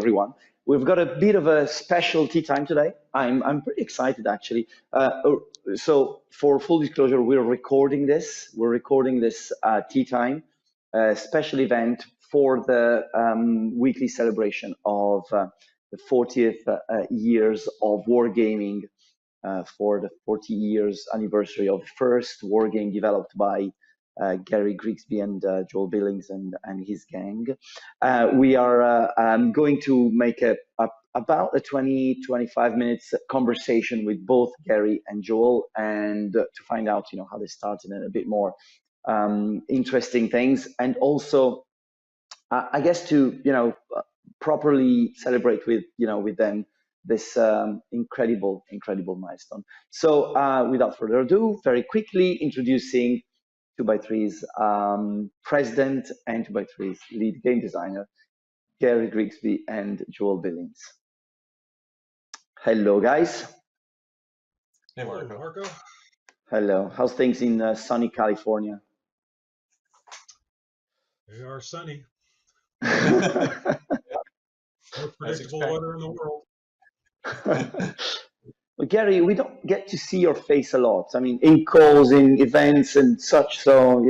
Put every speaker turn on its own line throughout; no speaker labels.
everyone. We've got a bit of a special tea time today. I'm pretty excited actually. So for full disclosure, we're recording this. We're recording this tea time, special event for the weekly celebration of the 40th years of wargaming, for the 40 years anniversary of the first wargame developed by Gary Grigsby and Joel Billings and his gang. We are going to make about a 20-25 minutes conversation with both Gary and Joel, and to find out, how they started and a bit more interesting things, and also, I guess, to properly celebrate with them this incredible milestone. So without further ado, very quickly introducing 2x3's president and 2x3's lead game designer, Gary Grigsby and Joel Billings. Hello, guys.
Hey, Marco.
Hello. How's things in sunny California?
They are sunny.
Yeah.
Most predictable weather in the world.
Well, Gary, we don't get to see your face a lot. I mean, in calls, in events, and such. So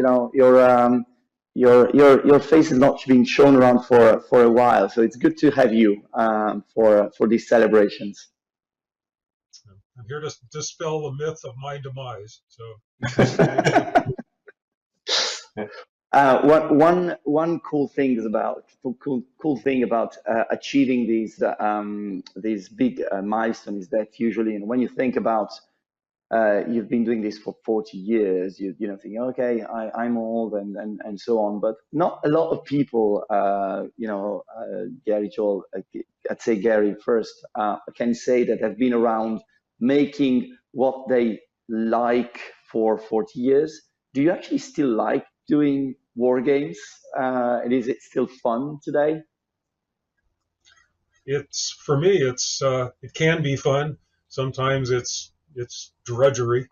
your face has not been shown around for a while. So it's good to have you for these celebrations.
I'm here to dispel the myth of my demise. So.
One cool thing about achieving these big milestones is that usually, and when you think about you've been doing this for 40 years, you think, okay, I'm old and so on, but not a lot of people, Gary, Joel, I'd say Gary first, can say that have been around making what they like for 40 years. Do you actually still like doing war games? And is it still fun today?
For me, it can be fun. Sometimes it's drudgery.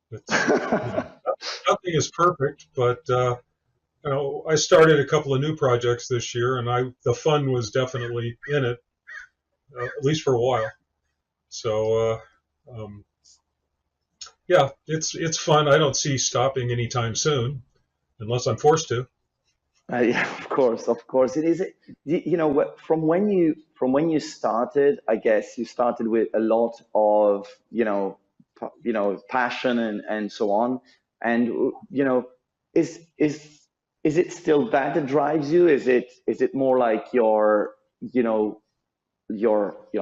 Nothing is perfect, but I started a couple of new projects this year, and the fun was definitely in it, at least for a while. So yeah, it's fun. I don't see stopping anytime soon, unless I'm forced to.
Yeah, of course. It is. From when you started, I guess you started with a lot of passion and so on. And is it still that drives you? Is it more like your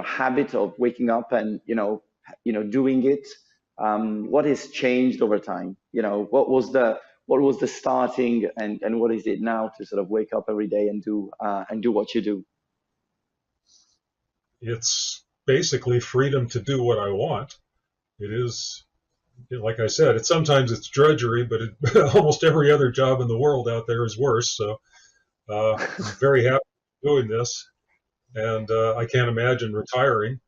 habit of waking up and doing it? What has changed over time? What was the starting, and what is it now to sort of wake up every day and do what you do?
It's basically freedom to do what I want. It is, like I said, sometimes it's drudgery, but almost every other job in the world out there is worse. So I'm very happy doing this, and I can't imagine retiring.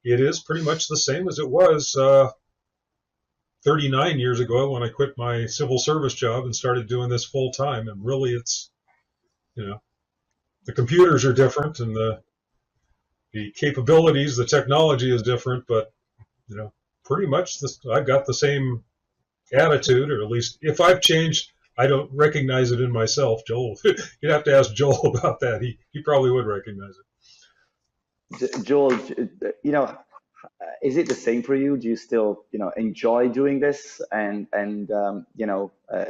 It is pretty much the same as it was 39 years ago when I quit my civil service job and started doing this full time. And really, it's, the computers are different, and the capabilities, the technology is different, but pretty much I've got the same attitude, or at least if I've changed, I don't recognize it in myself. Joel, you'd have to ask Joel about that. He probably would recognize
it. Joel, is it the same for you? Do you still, enjoy doing this? And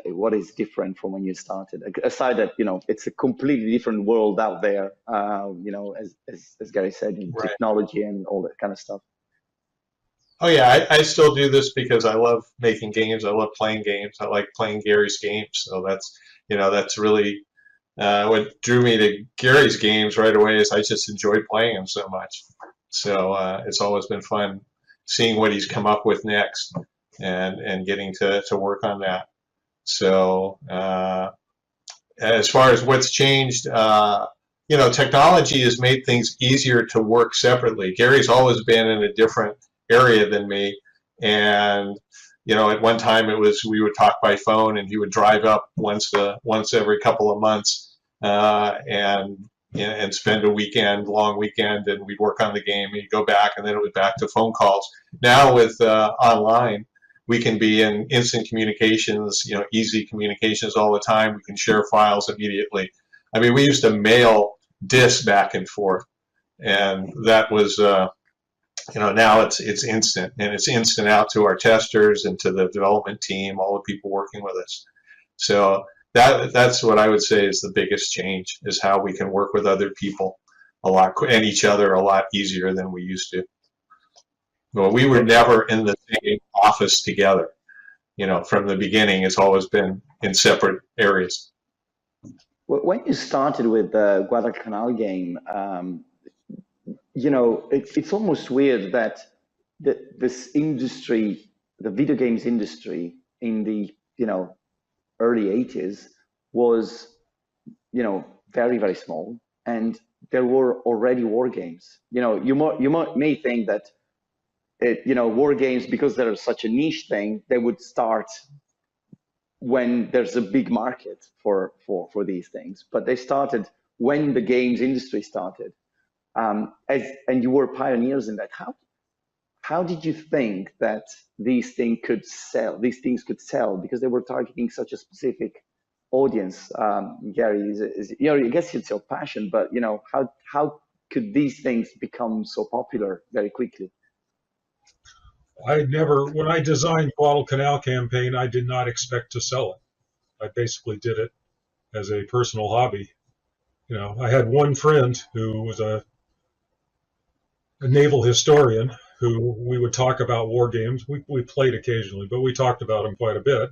what is different from when you started? Aside that, it's a completely different world out there, as Gary said, in
Right.
technology and all that kind of stuff.
Oh yeah, I still do this because I love making games. I love playing games. I like playing Gary's games. So that's really what drew me to Gary's games right away. Is I just enjoyed playing them so much. So it's always been fun seeing what he's come up with next and getting to work on that. So as far as what's changed, technology has made things easier to work separately. Gary's always been in a different area than me, and at one time we would talk by phone, and he would drive up once every couple of months, and and spend a long weekend, and we'd work on the game, and you'd go back, and then it was back to phone calls. Now with online, we can be in instant communications, easy communications all the time. We can share files immediately. I mean, we used to mail discs back and forth, and that was, now it's instant, and it's instant out to our testers and to the development team, all the people working with us. So that's what I would say is the biggest change, is how we can work with other people a lot, and each other a lot easier than we used to. Well, we were never in the same office together. From the beginning, it's always been in separate areas.
When you started with the Guadalcanal game, it's almost weird that this industry, the video games industry in the, early 80s was, very, very small, and there were already war games. You may think that, war games, because they're such a niche thing, they would start when there's a big market for these things. But they started when the games industry started. And you were pioneers in that. How did you think that these things could sell? Because they were targeting such a specific audience. Gary, I guess it's your passion, but how could these things become so popular very quickly?
When I designed Guadalcanal campaign, I did not expect to sell it. I basically did it as a personal hobby. I had one friend who was a naval historian who we would talk about war games. We played occasionally, but we talked about them quite a bit.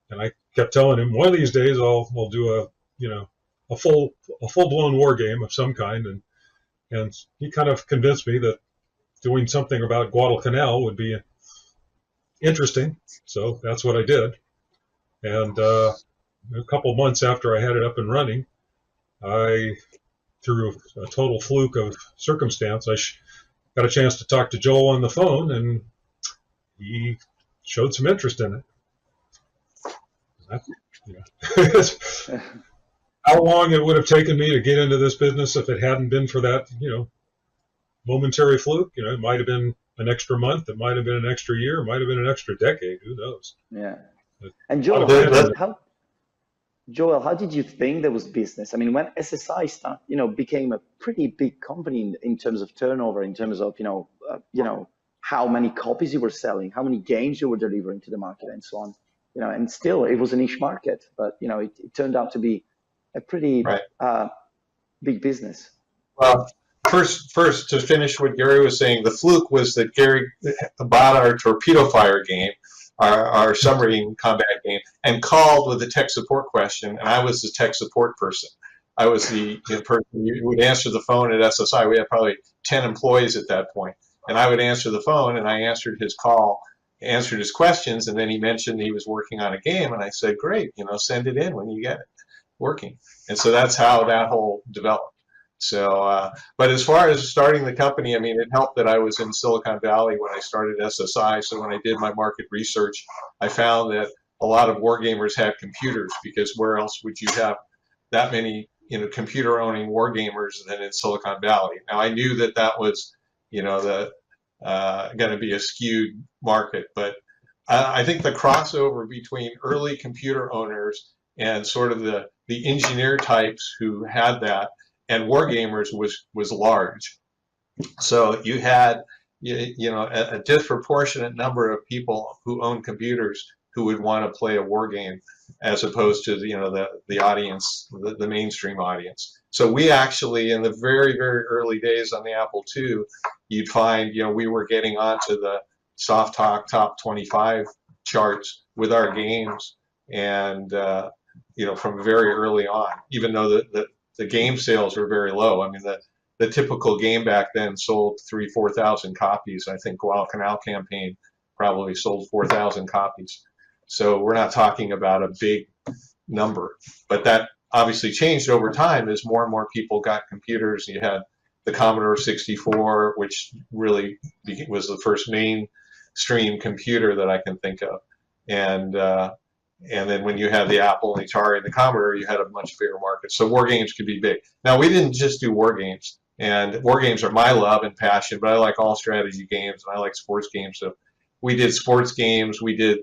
And I kept telling him, one of these days I'll do a full-blown war game of some kind. And he kind of convinced me that doing something about Guadalcanal would be interesting. So that's what I did. And a couple months after I had it up and running, through a total fluke of circumstance, I got a chance to talk to Joel on the phone, and he showed some interest in it. How long it would have taken me to get into this business if it hadn't been for that, momentary fluke. It might have been an extra month, it might have been an extra year, it might have been an extra decade. Who knows?
Yeah. And Joel, how did you think there was business? I mean, when SSI became a pretty big company in terms of turnover, in terms of how many copies you were selling, how many games you were delivering to the market, and so on. And still it was a niche market, but it turned out to be a pretty big business.
Well, first to finish what Gary was saying, the fluke was that Gary bought our torpedo fire game, our submarine combat game, and called with a tech support question, and I was the tech support person. I was the person who would answer the phone at SSI. We had probably 10 employees at that point, and I would answer the phone, and I answered his call, answered his questions, and then he mentioned he was working on a game, and I said, great, send it in when you get it working. And so that's how that whole developed. So, but as far as starting the company, I mean, it helped that I was in Silicon Valley when I started SSI. So when I did my market research, I found that a lot of wargamers had computers, because where else would you have that many, computer-owning wargamers than in Silicon Valley? Now, I knew that was, going to be a skewed market, but I think the crossover between early computer owners and sort of the engineer types who had that and wargamers was large. So you had a disproportionate number of people who own computers who would want to play a war game, as opposed to the audience, the mainstream audience. So we actually, in the very, very early days on the Apple II, you'd find we were getting onto the Soft Talk Top 25 charts with our games, and from very early on, even though the game sales were very low. I mean, the typical game back then sold 3,000-4,000 copies. I think Guadalcanal campaign probably sold 4,000 copies. So we're not talking about a big number, but that obviously changed over time as more and more people got computers. You had the Commodore 64, which really was the first mainstream computer that I can think of, and And then when you had the Apple and the Atari and the Commodore, you had a much bigger market. So war games could be big. Now, we didn't just do war games, and war games are my love and passion, but I like all strategy games, and I like sports games. So we did sports games, we did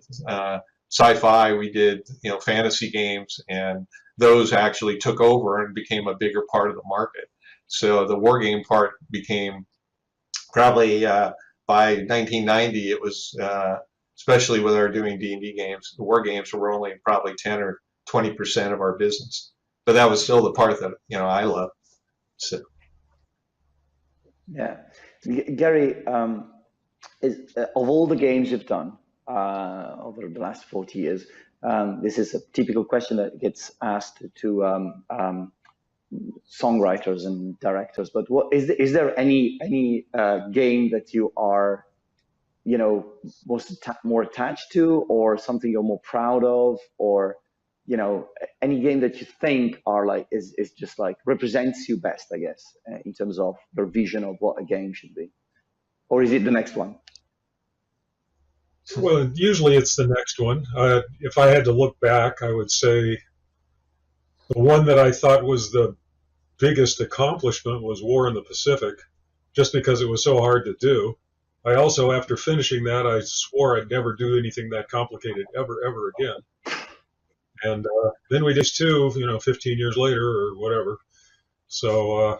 sci-fi, we did fantasy games, and those actually took over and became a bigger part of the market. So the war game part became probably by 1990, it was especially with our doing D&D games, the war games were only probably 10 or 20% of our business, but that was still the part that I love. So
Yeah, Gary, of all the games you've done over the last 40 years, this is a typical question that gets asked to songwriters and directors. But is there any game that you are more attached to, or something you're more proud of, or any game that you think is just like represents you best, I guess, in terms of your vision of what a game should be? Or is it the next one?
Well, usually it's the next one. If I had to look back, I would say the one that I thought was the biggest accomplishment was War in the Pacific, just because it was so hard to do. I also, after finishing that, I swore I'd never do anything that complicated ever again. And then we did 2, 15 years later or whatever. So,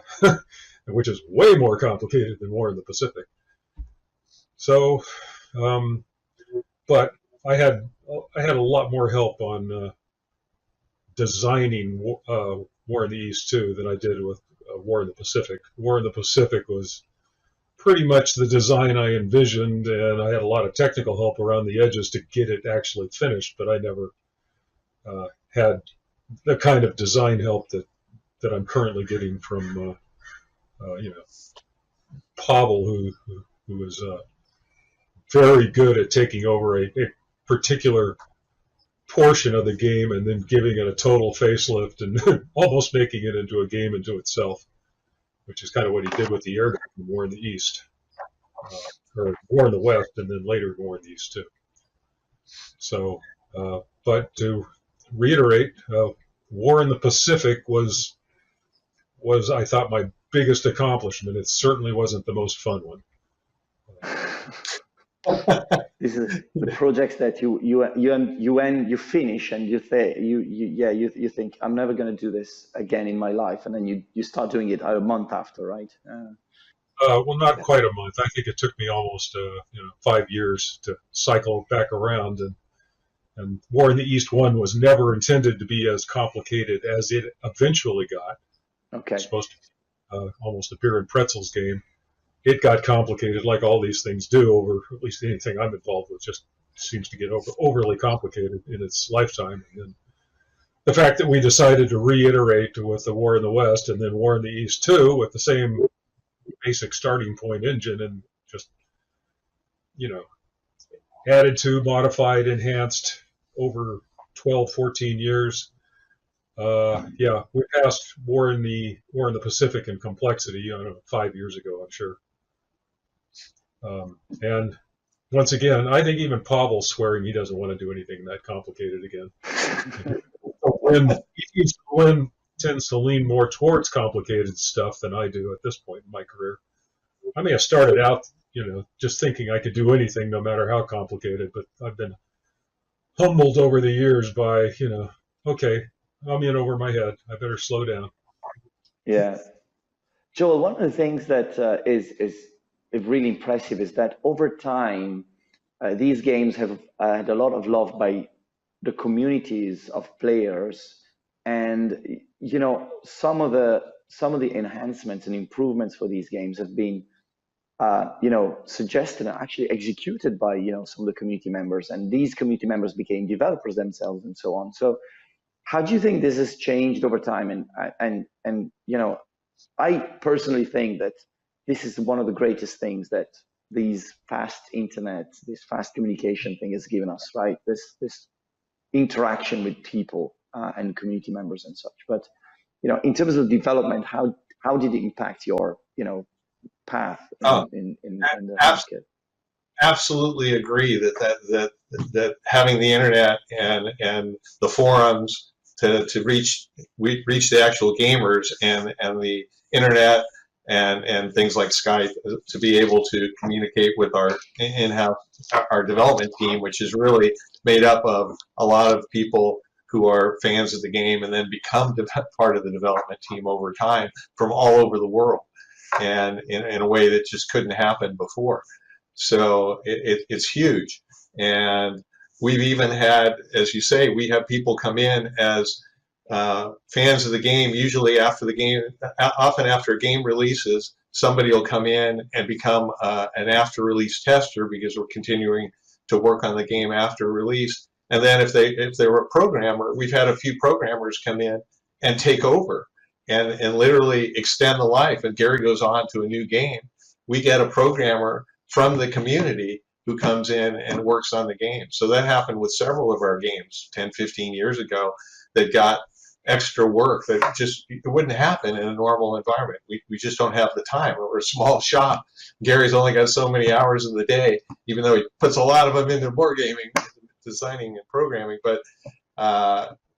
which is way more complicated than War in the Pacific. So, but I had a lot more help on designing War in the East too than I did with War in the Pacific. War in the Pacific was pretty much the design I envisioned, and I had a lot of technical help around the edges to get it actually finished, but I never had the kind of design help that I'm currently getting from Pavel, who is very good at taking over a particular portion of the game and then giving it a total facelift and almost making it into a game into itself, which is kind of what he did with the air gun War in the East, or War in the West, and then later War in the East too. So, but to reiterate, War in the Pacific was I thought my biggest accomplishment. It certainly wasn't the most fun one.
This is the projects that you finish and you think I'm never going to do this again in my life, and then you start doing it a month after, right?
Well, not quite a month. I think it took me almost 5 years to cycle back around, and War in the East 1 was never intended to be as complicated as it eventually got.
Okay.
It's supposed to be almost a beer and pretzels game. It got complicated, like all these things do, over at least anything I'm involved with, just seems to get overly complicated in its lifetime. And the fact that we decided to reiterate with the War in the West and then War in the East 2 with the same basic starting point engine and just, added to, modified, enhanced over 12, 14 years. We passed War in the Pacific in complexity, 5 years ago, I'm sure. And once again, I think even Pavel's swearing he doesn't want to do anything that complicated again. Glenn tends to lean more towards complicated stuff than I do at this point in my career. I may have started out, just thinking I could do anything no matter how complicated, but I've been humbled over the years by, okay, I'm in over my head. I better slow down.
Yeah. Joel, one of the things that is really impressive is that over time, these games have had a lot of love by the communities of players, and some of the enhancements and improvements for these games have been suggested and actually executed by some of the community members, and these community members became developers themselves and so on. So how do you think this has changed over time? And I personally think that this is one of the greatest things that these fast internet, this fast communication thing has given us, right? This interaction with people and community members and such. But in terms of development, how did it impact your path in the market?
absolutely agree that having the internet and the forums to reach the actual gamers and the internet and things like Skype to be able to communicate with our in-house our development team, which is really made up of a lot of people who are fans of the game and then become part of the development team over time from all over the world, and in a way that just couldn't happen before. So it's huge. And we've even had, as you say, we have people come in as fans of the game, usually after the game, often after a game releases, somebody will come in and become an after-release tester because we're continuing to work on the game after release. And then if they were a programmer, we've had a few programmers come in and take over and literally extend the life. And Gary goes on to a new game. We get a programmer from the community who comes in and works on the game. So that happened with several of our games 10, 15 years ago that got extra work that just it wouldn't happen in a normal environment. We just don't have the time. We're a small shop. Gary's only got so many hours in the day, even though he puts a lot of them into wargaming, designing and programming. But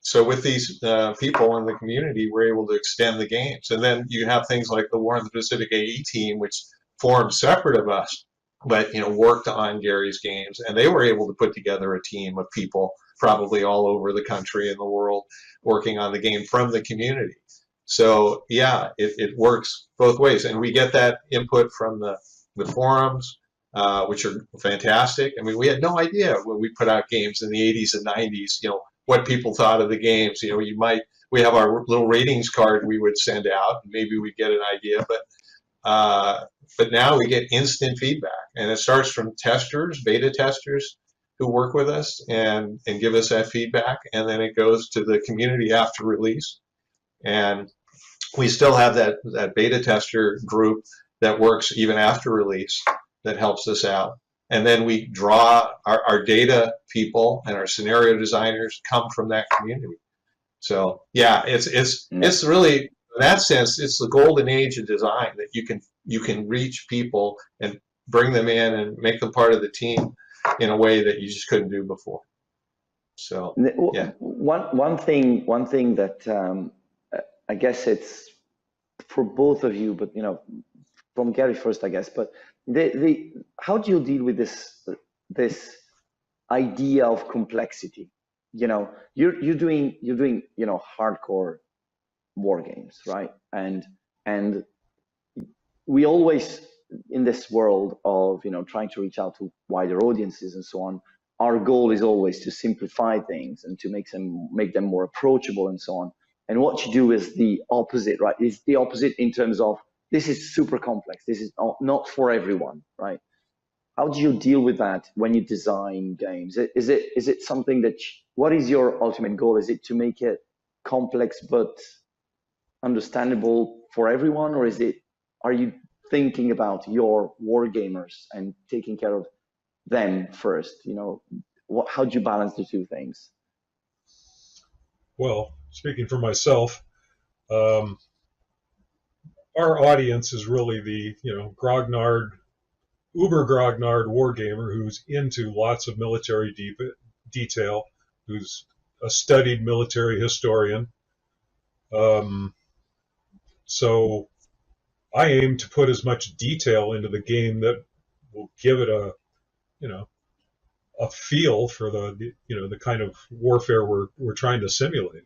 so with these people in the community, we're able to extend the games. And then you have things like the War in the Pacific AE team, which formed separate of us, but worked on Gary's games, and they were able to put together a team of people probably all over the country and the world working on the game from the community. So yeah, it works both ways, and we get that input from the forums, which are fantastic. I mean, we had no idea when we put out games in the 80s and 90s, what people thought of the games. We have our little ratings card we would send out, and maybe we'd get an idea, but now we get instant feedback, and it starts from testers, beta testers who work with us and give us that feedback, and then it goes to the community after release. And we still have that beta tester group that works even after release that helps us out. And then we draw our data people and our scenario designers come from that community. So yeah, it's really, in that sense, it's the golden age of design, that you can reach people and bring them in and make them part of the team in a way that you just couldn't do before. So yeah.
One thing that I guess it's for both of you, but from Gary first, I guess. But how do you deal with this idea of complexity? You're doing hardcore war games, right? And we always, in this world of trying to reach out to wider audiences and so on, our goal is always to simplify things and to make them more approachable and so on. And what you do is the opposite, right? It's the opposite in terms of, this is super complex, this is not for everyone, right? How do you deal with that when you design games? Is it something that, what is your ultimate goal? Is it to make it complex but understandable for everyone, or are you thinking about your war gamers and taking care of them first? How do you balance the two things?
Well, speaking for myself, our audience is really the grognard, uber grognard wargamer who's into lots of military detail, who's a studied military historian. So I aim to put as much detail into the game that will give it a feel for the kind of warfare we're trying to simulate.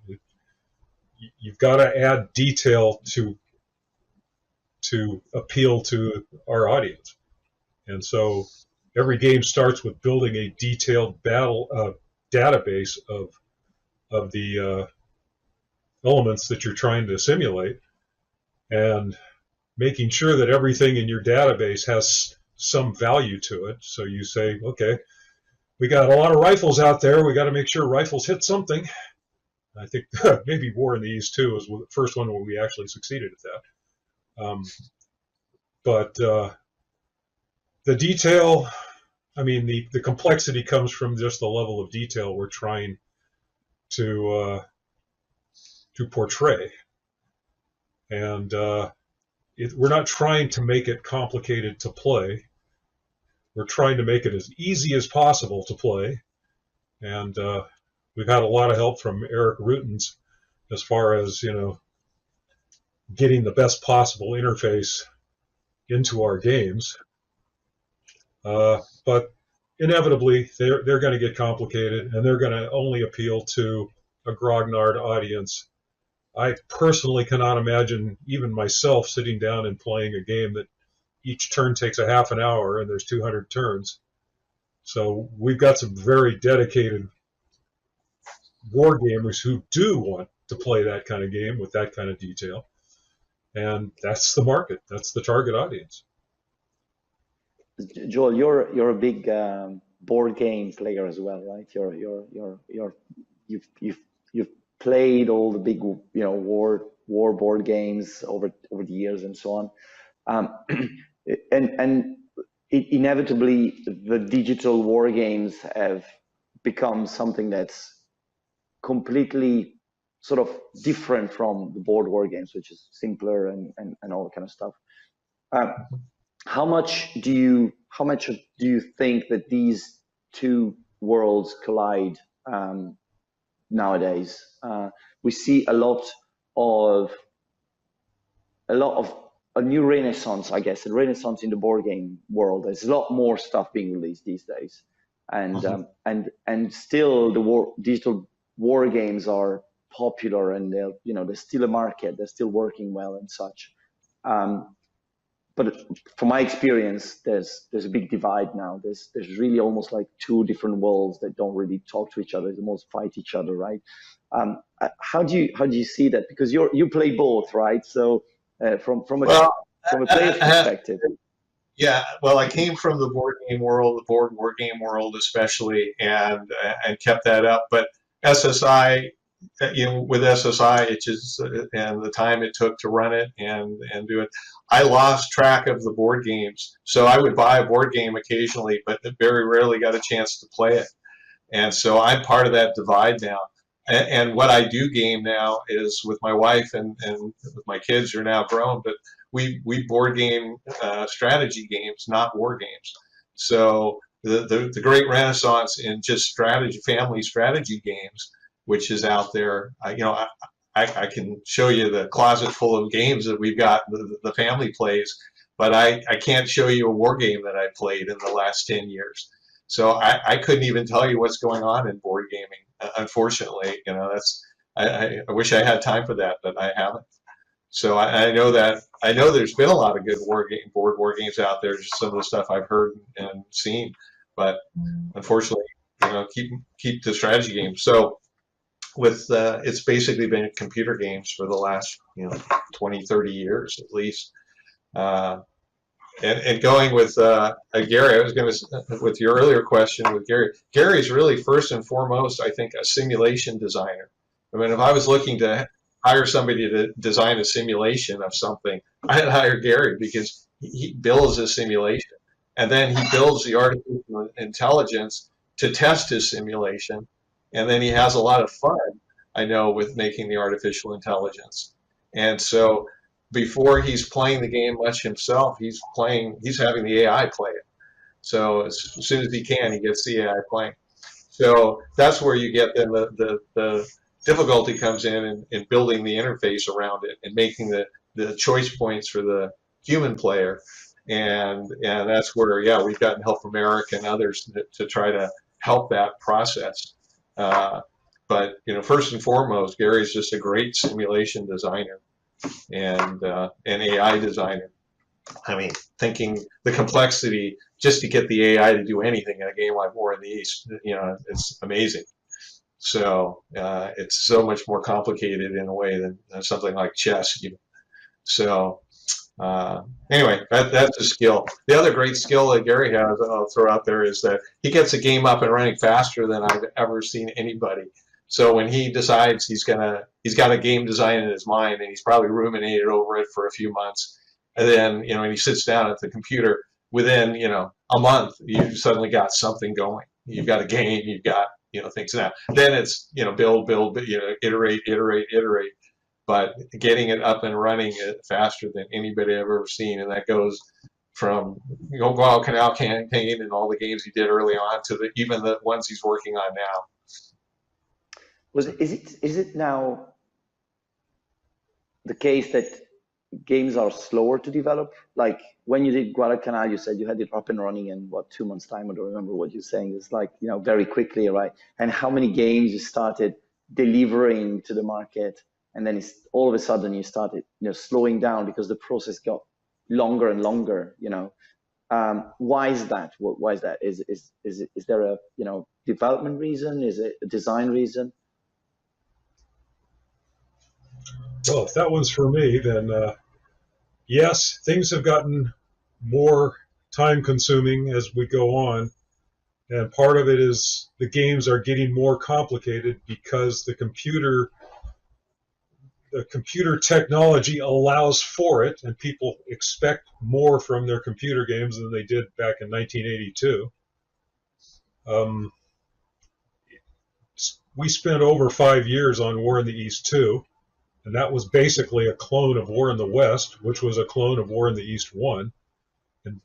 You've got to add detail to appeal to our audience. And so every game starts with building a detailed database of the elements that you're trying to simulate, and making sure that everything in your database has some value to it. So you say, okay, we got a lot of rifles out there. We got to make sure rifles hit something. I think maybe War in the East 2 was the first one where we actually succeeded at that. But the detail, I mean, the complexity comes from just the level of detail we're trying to portray. And we're not trying to make it complicated to play. we're trying to make it as easy as possible to play. And we've had a lot of help from Eric Rutens as far as, getting the best possible interface into our games. But inevitably, they're going to get complicated, and they're going to only appeal to a grognard audience. I personally cannot imagine even myself sitting down and playing a game that each turn takes a half an hour and there's 200 turns. So we've got some very dedicated war gamers who do want to play that kind of game with that kind of detail. And that's the market. That's the target audience.
Joel, you're a big board game player as well, right? You've played all the big war board games over the years and so on, and inevitably the digital war games have become something that's completely sort of different from the board war games, which is simpler and all that kind of stuff. How much do you think that these two worlds collide nowadays? We see a lot of a new renaissance, I guess, a renaissance in the board game world. There's a lot more stuff being released these days, and still the digital war games are popular, and there's still a market. They're still working well and such. But from my experience, there's a big divide now. There's really almost like two different worlds that don't really talk to each other. They almost fight each other, right? How do you see that? Because you play both, right? So from a player's perspective.
Yeah, well, I came from the board game world, the board war game world especially, and kept that up. But SSI, with SSI, it just, and the time it took to run it and do it, I lost track of the board games. So I would buy a board game occasionally, but very rarely got a chance to play it. And so I'm part of that divide now. And what I do game now is with my wife and with my kids who are now grown, but we board game strategy games, not war games. So the great renaissance in just strategy, family strategy games, which is out there. I can show you the closet full of games that we've got, the family plays, but I can't show you a war game that I played in the last 10 years. So I couldn't even tell you what's going on in board gaming. Unfortunately, I wish I had time for that, but I haven't. So I know there's been a lot of good board war games out there, just some of the stuff I've heard and seen, but unfortunately, keep the strategy games. So with it's basically been computer games for the last 20, 30 years at least. And going with Gary, I was going to, with your earlier question with Gary, Gary's really first and foremost, I think, a simulation designer. I mean, if I was looking to hire somebody to design a simulation of something, I'd hire Gary, because he builds a simulation, and then he builds the artificial intelligence to test his simulation, and then he has a lot of fun, I know, with making the artificial intelligence. And so before he's playing the game much himself, he's having the AI play it. So as soon as he can, he gets the AI playing. So that's where you get then the difficulty comes in building the interface around it and making the choice points for the human player. And that's where, yeah, we've gotten help from Eric and others to try to help that process. But first and foremost, Gary's just a great simulation designer and an AI designer. I mean, thinking the complexity just to get the AI to do anything in a game like War in the East, it's amazing. So it's so much more complicated in a way than something like chess. So anyway, that's a skill. The other great skill that Gary has, I'll throw out there, is that he gets a game up and running faster than I've ever seen anybody. So when he decides he's got a game design in his mind, and he's probably ruminated over it for a few months, and then and he sits down at the computer, within a month you've suddenly got something going. You've got a game, you've got things now. Then it's build, iterate. But getting it up and running faster than anybody I've ever seen, and that goes from Guadalcanal campaign and all the games he did early on to even the ones he's working on now.
Is it now the case that games are slower to develop? Like when you did Guadalcanal, you said you had it up and running in what, 2 months time? I don't remember what you're saying. It's like, very quickly, right? And how many games you started delivering to the market, and then all of a sudden you started, slowing down because the process got longer and longer. Why is that? Why is that? Is there a development reason? Is it a design reason?
Well, if that one's for me, then yes, things have gotten more time consuming as we go on. And part of it is the games are getting more complicated because the computer technology allows for it, and people expect more from their computer games than they did back in 1982. We spent over 5 years on War in the East 2, and that was basically a clone of War in the West, which was a clone of War in the East 1. And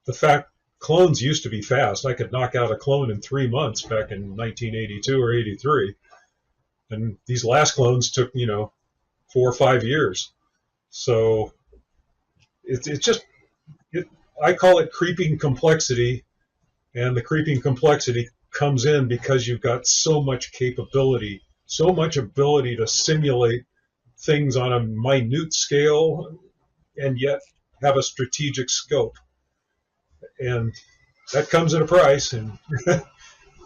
the fact clones used to be fast. I could knock out a clone in 3 months back in 1982 or 83. And these last clones took, 4 or 5 years. So I call it creeping complexity, and the creeping complexity comes in because you've got so much capability, so much ability to simulate things on a minute scale and yet have a strategic scope. And that comes at a price, and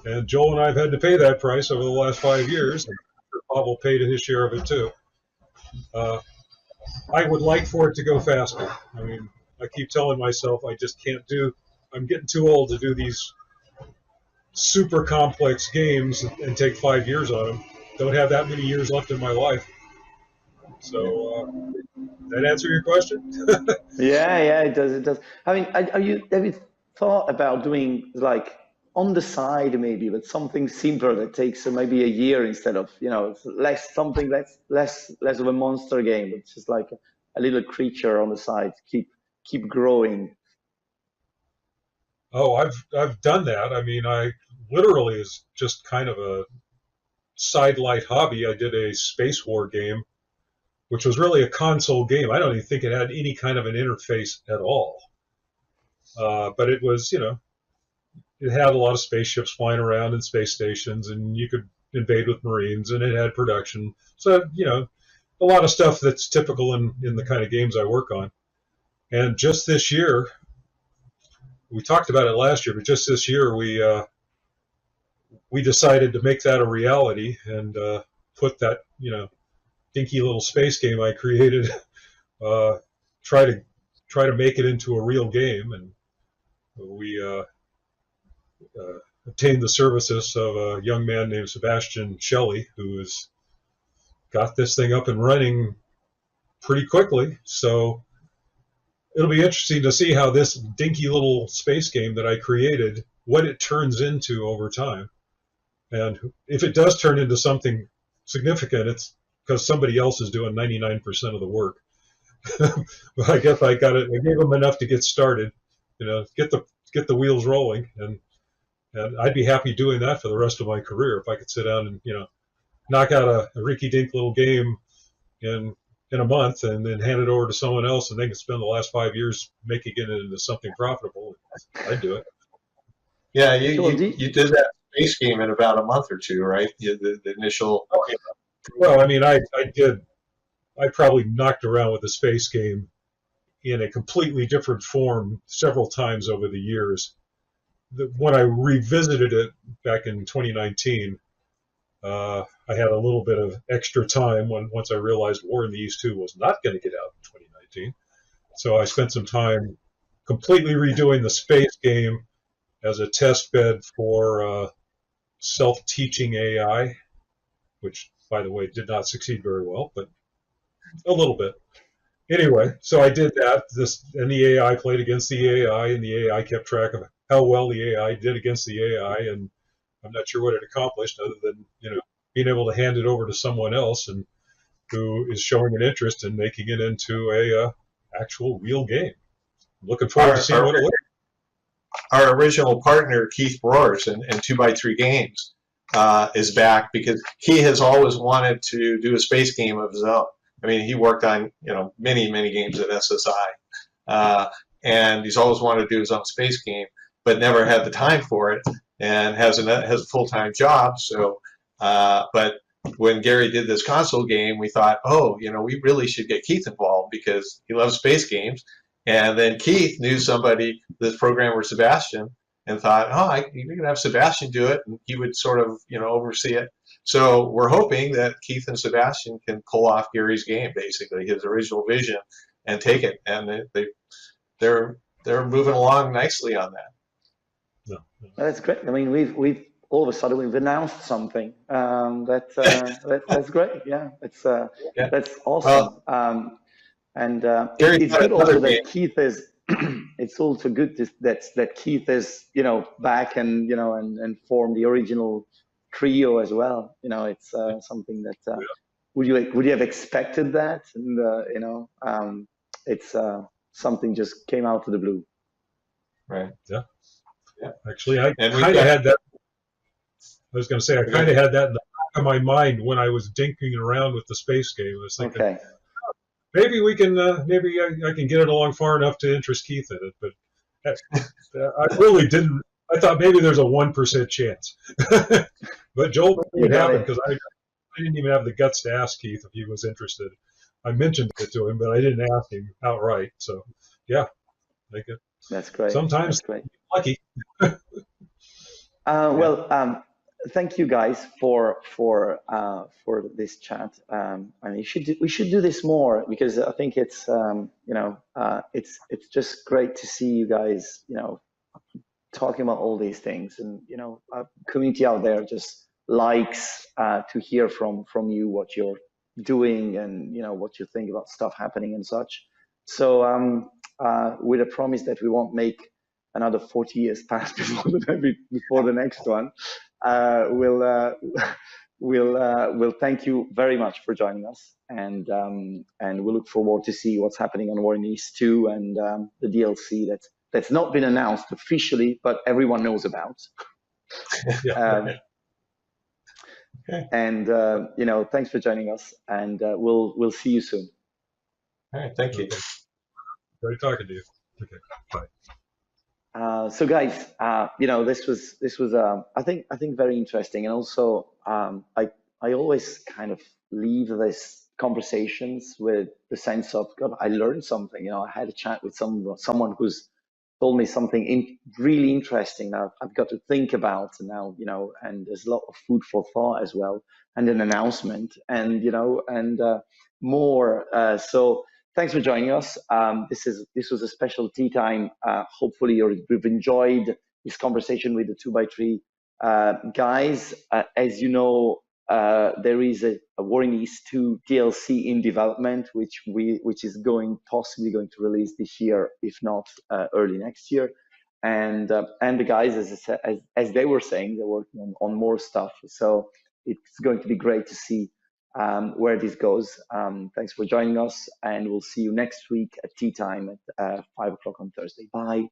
and Joel and I have had to pay that price over the last 5 years. And Pavel paid his share of it too. I would like for it to go faster. I mean, I keep telling myself I just can't I'm getting too old to do these super complex games and take 5 years on them. Don't have that many years left in my life. So, that answer your question?
Yeah, it does. It does. I mean, have you thought about doing like on the side maybe, but something simpler that takes maybe a year instead of less of a monster game. It's just like a little creature on the side. Keep growing.
Oh, I've done that. I mean, I literally is just kind of a sidelight hobby. I did a space war game, which was really a console game. I don't even think it had any kind of an interface at all. But it was, it had a lot of spaceships flying around in space stations, and you could invade with Marines, and it had production. So, a lot of stuff that's typical in the kind of games I work on. And just this year, we talked about it last year, but just this year we decided to make that a reality and put that, dinky little space game I created, try to make it into a real game. And we obtained the services of a young man named Sebastian Shelley, who has got this thing up and running pretty quickly. So it'll be interesting to see how this dinky little space game that I created, what it turns into over time. And if it does turn into something significant, it's because somebody else is doing 99% of the work. But I guess I gave them enough to get started, get the wheels rolling, and I'd be happy doing that for the rest of my career if I could sit down and knock out a rinky-dink little game in a month and then hand it over to someone else, and they can spend the last 5 years making it into something profitable. I'd do it.
Yeah, you did that space game in about a month or two, right? The initial.
Oh, yeah. Well, I mean, I probably knocked around with the space game in a completely different form several times over the years. When I revisited it back in 2019, I had a little bit of extra time once I realized War in the East 2 was not going to get out in 2019. So I spent some time completely redoing the space game as a test bed for self-teaching AI, which, by the way, did not succeed very well, but a little bit. Anyway, so I did that. And the AI played against the AI, and the AI kept track of how well the AI did against the AI, and I'm not sure what it accomplished other than being able to hand it over to someone else and who is showing an interest in making it into a actual real game. looking forward to seeing what it looks
our original partner, Keith Roars, and 2x3 Games, is back because he has always wanted to do a space game of his own. I mean, he worked on many games at SSI, and he's always wanted to do his own space game, but never had the time for it, and has a full-time job. So, but when Gary did this console game, we thought, oh, we really should get Keith involved because he loves space games. And then Keith knew somebody, this programmer Sebastian, and thought, oh, you can have Sebastian do it, and he would sort of, oversee it. So we're hoping that Keith and Sebastian can pull off Gary's game, basically his original vision, and take it. And they're moving along nicely on that.
No.
That's great. I mean, we've all of a sudden we've announced something. That's great. Yeah, that's awesome.
Well,
It's good also that Keith is. It's also good that Keith is back and and formed the original trio as well. It's something that would you have expected that? And it's something just came out of the blue.
Right.
Yeah. Actually, I kind of had that. I was going to say I kind of had that in the back of my mind when I was dinking around with the space game. I was thinking,
okay,
maybe we can, maybe I can get it along far enough to interest Keith in it. But I really didn't. I thought maybe there's a 1% chance. But Joel made it happen because I didn't even have the guts to ask Keith if he was interested. I mentioned it to him, but I didn't ask him outright. So, yeah,
that's great.
Sometimes
that's great.
Lucky.
Well, thank you guys for this chat. I mean, we should do this more because I think it's it's just great to see you guys talking about all these things, and community out there just likes to hear from you what you're doing and what you think about stuff happening and such. So with a promise that we won't make another 40 years pass before the next one, we'll thank you very much for joining us, and we look forward to see what's happening on War in East 2 and the DLC that's not been announced officially, but everyone knows about.
Okay.
And thanks for joining us, and we'll see you soon.
All right, thank you.
Okay. Great talking to you. Okay, bye.
So guys, this was I think very interesting, and also I always kind of leave this conversations with the sense of, God, I learned something. I had a chat with someone who's told me something really interesting that I've got to think about now, and there's a lot of food for thought as well, and an announcement, and more. So thanks for joining us. This was a special tea time. Hopefully you've enjoyed this conversation with the 2x3 guys. As you know, there is a War in East 2 DLC in development, which is possibly going to release this year, if not early next year. And the guys, as they were saying, they're working on more stuff. So it's going to be great to see where this goes. Thanks for joining us, and we'll see you next week at tea time at 5 o'clock on Thursday. Bye.